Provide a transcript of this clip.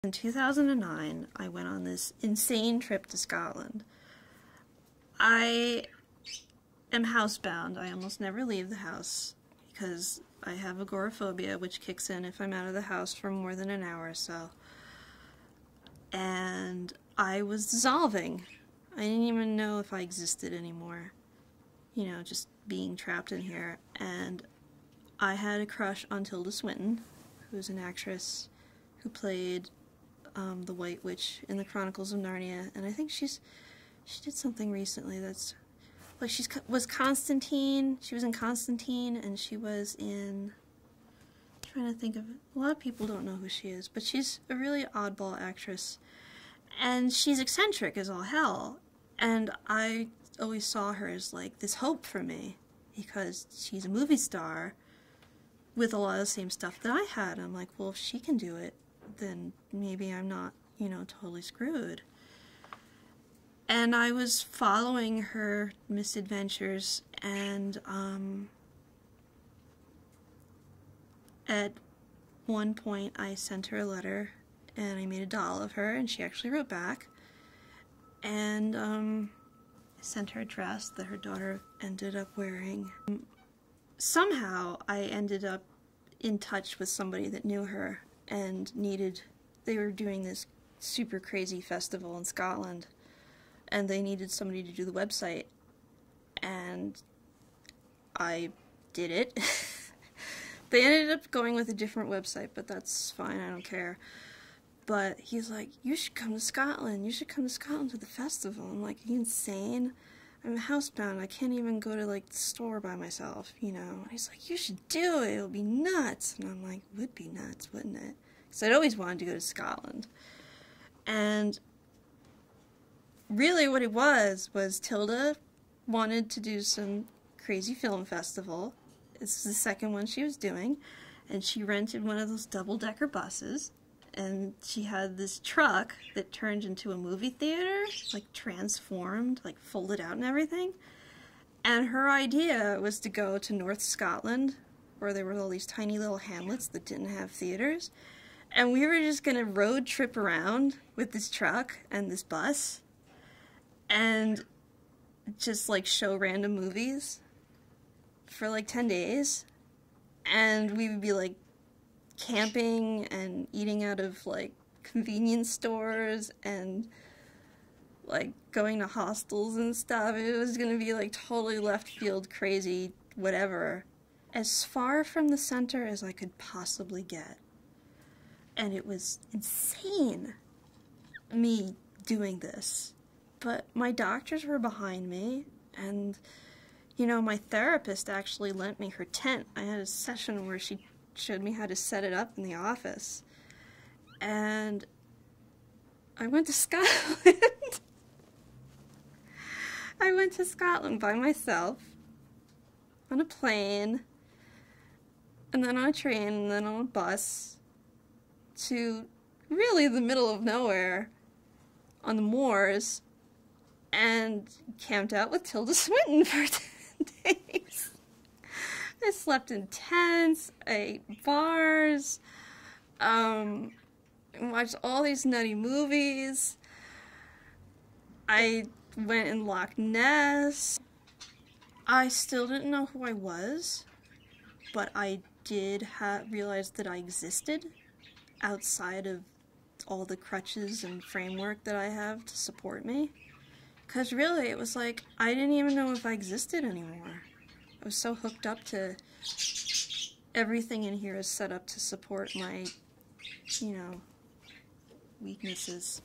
In 2009, I went on this insane trip to Scotland. I am housebound. I almost never leave the house because I have agoraphobia, which kicks in if I'm out of the house for more than an hour or so. And I was dissolving. I didn't even know if I existed anymore. You know, just being trapped in here. And I had a crush on Tilda Swinton, who's an actress who played the White Witch in the Chronicles of Narnia, and I think she did something recently that's like was Constantine. She was in Constantine, and she was in, I'm trying to think of it. A lot of people don't know who she is, but she's a really oddball actress, and she's eccentric as all hell. And I always saw her as like this hope for me because she's a movie star with a lot of the same stuff that I had. I'm like, well, if she can do it, then maybe I'm not, you know, totally screwed. And I was following her misadventures, and at one point I sent her a letter, and I made a doll of her, and she actually wrote back, and I sent her a dress that her daughter ended up wearing. Somehow I ended up in touch with somebody that knew her and they were doing this super crazy festival in Scotland, and they needed somebody to do the website, and I did it. They ended up going with a different website, but that's fine, I don't care. But he's like, you should come to Scotland, you should come to Scotland to the festival. I'm like, are you insane? I'm housebound, I can't even go to like the store by myself, you know. And he's like, you should do it, it'll be nuts. And I'm like, would be nuts, wouldn't it? Because I'd always wanted to go to Scotland. And really what it was Tilda wanted to do some crazy film festival. It's the second one she was doing, and she rented one of those double-decker buses, and she had this truck that turned into a movie theater, like transformed, like folded out and everything. And her idea was to go to North Scotland, where there were all these tiny little hamlets that didn't have theaters. And we were just gonna road trip around with this truck and this bus and just like show random movies for like 10 days. And we would be like camping and eating out of like convenience stores and like going to hostels and stuff. It was gonna be like totally left field, crazy, whatever. As far from the center as I could possibly get. And it was insane, me doing this. But my doctors were behind me, and, you know, my therapist actually lent me her tent. I had a session where she showed me how to set it up in the office. And I went to Scotland. I went to Scotland by myself, on a plane, and then on a train, and then on a bus, to really the middle of nowhere on the moors, and camped out with Tilda Swinton for 10 days. I slept in tents, I ate bars, watched all these nutty movies. I went in Loch Ness. I still didn't know who I was, but I did realize that I existed outside of all the crutches and framework that I have to support me. Because really, it was like, I didn't even know if I existed anymore. I was so hooked up to everything in here is set up to support my, you know, weaknesses.